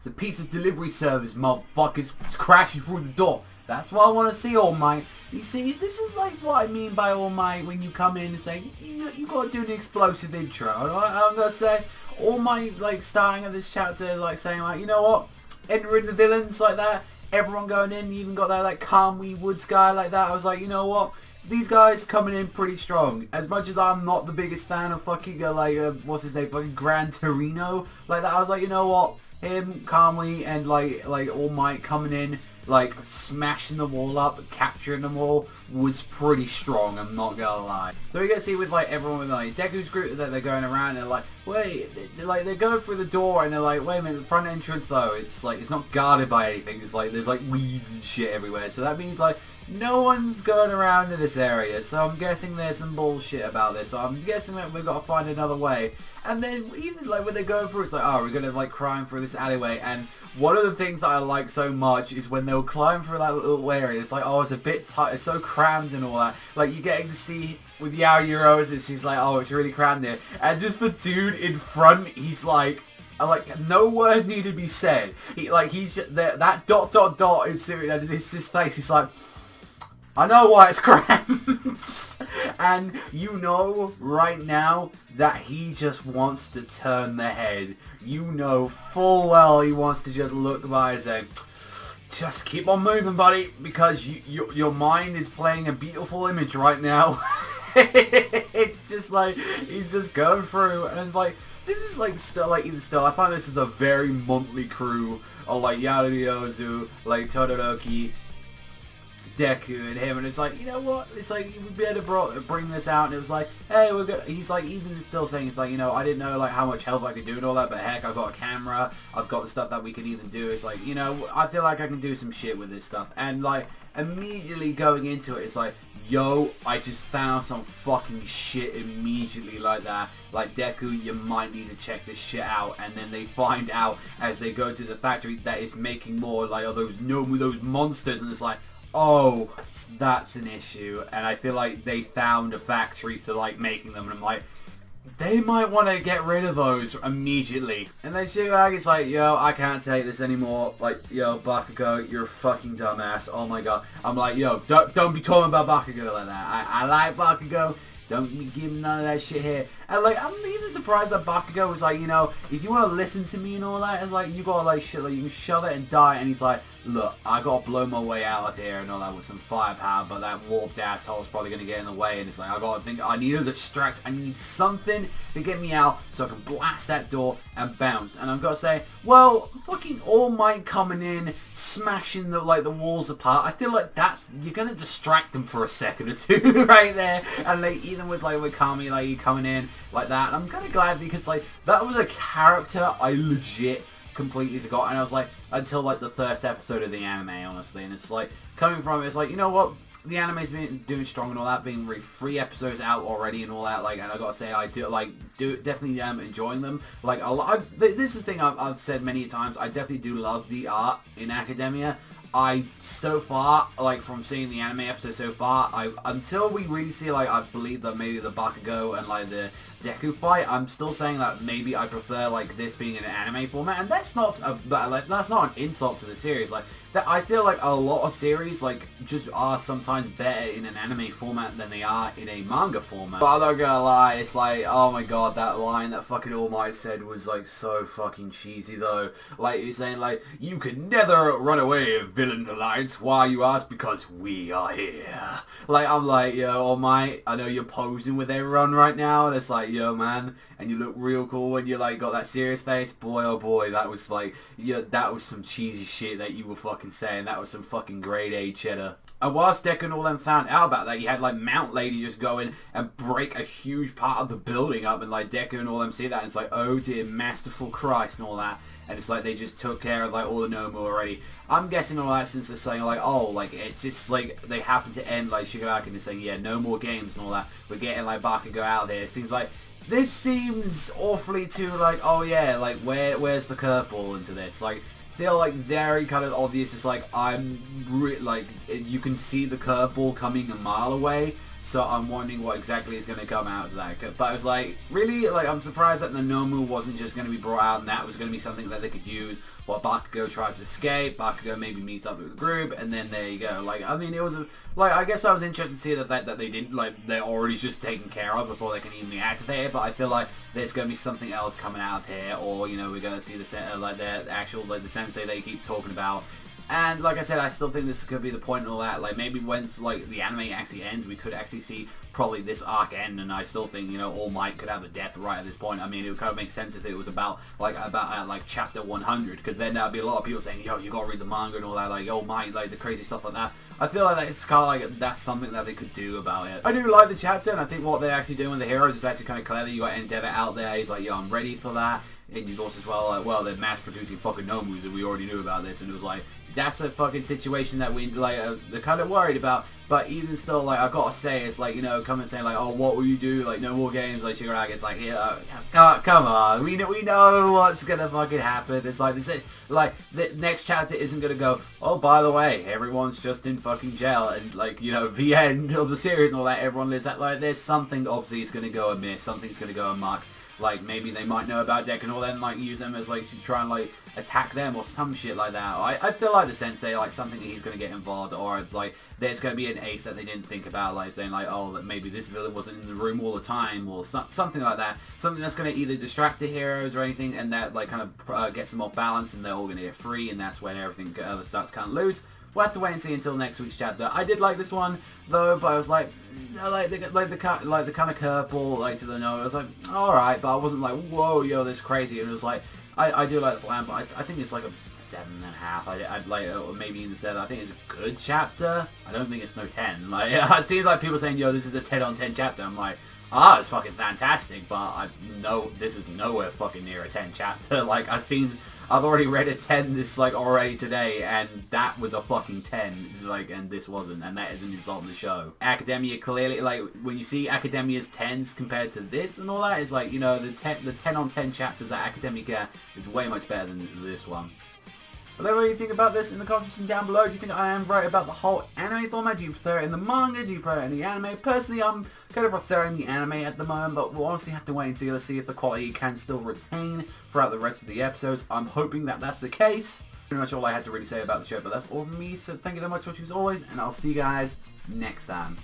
It's a pizza delivery service, motherfuckers. It's crashing through the door. That's what I want to see, All Might. You see, this is like what I mean by All Might when you come in and say, you got to do the explosive intro. I'm going to say, All Might, like, starting at this chapter, like, saying, like, you know what? Entering the villains like that. Everyone going in. You even got that, like, Calmly Woods guy like that. I was like, you know what? These guys coming in pretty strong. As much as I'm not the biggest fan of fucking, what's his name? Fucking Gran Torino. Like that. I was like, you know what? Him, Calmly, and, like All Might coming in, like, smashing them all up, capturing them all, was pretty strong, I'm not gonna lie. So we get to see with, like, everyone with, like, Deku's group that they're going around, and they're like, wait, they're going through the door, and they're like, wait a minute, the front entrance, though, it's, like, it's not guarded by anything, it's, like, there's, like, weeds and shit everywhere, so that means, like, no one's going around in this area, so I'm guessing there's some bullshit about this, so I'm guessing that we've got to find another way. And then, even, like, when they're going through, it's like, oh, we're gonna, like, climb through this alleyway, and one of the things that I like so much is when they'll climb through that little area, it's like, oh, it's a bit tight, it's so crammed and all that. Like, you're getting to see with Yaoyoro's, and she's like, oh, it's really crammed here. And just the dude in front, he's like, no words need to be said. He's just, that ... It's his face, he's like, I know why it's cramped. And you know right now that he just wants to turn the head. You know full well he wants to just look by and say, just keep on moving, buddy, because your mind is playing a beautiful image right now. It's just like, he's just going through, and like, this is like still, I find this is a very monthly crew of like Yaoyorozu, like Todoroki, Deku and him, and it's like, you know what, it's like, we'd be able to bring this out, and it was like, hey, we're good. He's like, even still saying, it's like, you know, I didn't know like how much help I could do and all that, but heck, I've got a camera, I've got the stuff that we can even do. It's like, you know, I feel like I can do some shit with this stuff. And like, immediately going into it, it's like, yo, I just found some fucking shit immediately like that. Like, Deku, you might need to check this shit out. And then they find out as they go to the factory that it's making more like those monsters, and it's like, oh, that's an issue. And I feel like they found a factory to like making them, and I'm like, they might want to get rid of those immediately. And then Shokugeki like, yo, I can't take this anymore. Like, yo, Bakugo, you're a fucking dumbass. Oh my god. I'm like, yo, don't be talking about Bakugo like that. I like Bakugo. Don't be giving none of that shit here. And like, I'm even surprised that Bakugo was like, you know, if you want to listen to me and all that, it's like, you gotta like shit, like, you can shove it and die. And he's like, look, I gotta blow my way out of here and all that with some firepower, but that warped asshole's probably gonna get in the way. And it's like, I gotta think, I need to distract, I need something to get me out so I can blast that door and bounce. And I've got to say, well, fucking All Might coming in, smashing the walls apart, I feel like you're gonna distract them for a second or two right there. And like, even with Kami, like, you coming in like that, and I'm kind of glad, because like, that was a character I legit completely forgot, and I was like, until like the first episode of the anime, honestly. And it's like, coming from it, it's like, you know what, the anime's been doing strong and all that, being 3 episodes out already and all that, like, and I gotta say, I definitely am enjoying them. Like, this is the thing I've said many times, I definitely do love the art in Academia. So far, like, from seeing the anime episode so far, until we really see, like, I believe that maybe the Bakugo and, like, the Deku fight, I'm still saying that maybe I prefer, like, this being in an anime format, and that's not an insult to the series. Like, that, I feel like a lot of series, like, just are sometimes better in an anime format than they are in a manga format. But I'm not gonna lie, it's like, oh my god, that line that fucking All Might said was, like, so fucking cheesy, though. Like, he's saying, like, you can never run away, villain alliance. Why, you ask? Because we are here. Like, I'm like, yo, All Might, I know you're posing with everyone right now, and it's like, yo, man, and you look real cool when you, like, got that serious face. Boy, oh boy, that was, like, yeah, that was some cheesy shit that you were fucking saying. That was some fucking grade A cheddar. And whilst Deku and all them found out about that, you had, like, Mount Lady just go in and break a huge part of the building up, and, like, Deku and all them see that, and it's like, oh dear, masterful Christ, and all that. And it's like, they just took care of, like, all the Nomu already. I'm guessing all that, since they're saying, like, oh, like, it's just, like, they happen to end, like, Shokugeki, and they're saying, yeah, no more games and all that. We're getting, like, Bakugo out there. It seems like, this seems awfully too, like, oh yeah, like, where's the curveball into this? Like, feel like very kind of obvious. It's like, like, you can see the curveball coming a mile away, so I'm wondering what exactly is going to come out of that. But I was like, really, like, I'm surprised that the Nomu wasn't just going to be brought out and that was going to be something that they could use, Well, Bakugo tries to escape, Bakugo maybe meets up with the group, and then there you go. Like, I mean, it was, I guess I was interested to see the fact that they didn't, they're already just taken care of before they can even activate it, but I feel like there's going to be something else coming out of here, or, you know, we're going to see the actual, the sensei they keep talking about. And like I said, I still think this could be the point and all that. Like, maybe once the anime actually ends, we could actually see probably this arc end. And I still think, you know, All Might could have a death right at this point. I mean, it would kind of make sense if it was about chapter 100, because then there'd be a lot of people saying, yo, you gotta read the manga and all that, like All Might, like the crazy stuff like that. I feel like it's kind of like that's something that they could do about it. I do like the chapter, and I think what they're actually doing with the heroes is actually kind of clever. You got Endeavor out there. He's like, yo, I'm ready for that. And you've also as well, like, well, they're mass producing fucking Nomus, and we already knew about this, and it was like, that's a fucking situation that we, they're kind of worried about. But even still, like, I gotta say, it's like, you know, coming and saying, like, oh, what will you do? Like, no more games, like, Chigaragi's like, yeah, come on, we know what's gonna fucking happen. It's like, the next chapter isn't gonna go, oh, by the way, everyone's just in fucking jail, and, like, you know, the end of the series and all that, everyone lives that, like, there's something, obviously, is gonna go amiss, something's gonna go amok. Like, maybe they might know about Deck and all that and, like, use them as, like, to try and, like, attack them or some shit like that. I feel like the sensei, like, something he's going to get involved, or it's, like, there's going to be an ace that they didn't think about, like, saying, like, oh, that maybe this villain wasn't in the room all the time, or something like that. Something that's going to either distract the heroes or anything, and that, like, kind of gets them off balance, and they're all going to get free, and that's when everything starts kind of loose. We'll have to wait and see until next week's chapter. I did like this one though, but I was like, the kind of curveball, like, to the nose. I was like, all right, but I wasn't like, whoa, yo, this is crazy. And it was like, I do like the plan, but I think it's like a 7.5. I'd like, or maybe even 7. I think it's a good chapter. I don't think it's no 10. Like, it seems like people saying, yo, this is a 10 on 10 chapter. I'm like, it's fucking fantastic, but I know this is nowhere fucking near a 10 chapter. Like, I've already read a 10 this, like, already today, and that was a fucking 10, like, and this wasn't, and that is an insult to the show. Academia clearly, like, when you see Academia's 10s compared to this and all that, it's like, you know, the 10 on 10 chapters that Academia get is way much better than this one. But let me know what you think about this in the comments section down below. Do you think I am right about the whole anime format? Do you prefer it in the manga? Do you prefer it in the anime? Personally, I'm kind of preferring the anime at the moment, but we'll honestly have to wait and see. Let's see if the quality can still retain throughout the rest of the episodes. I'm hoping that that's the case. Pretty much all I had to really say about the show, but that's all from me. So thank you so much for watching as always, and I'll see you guys next time.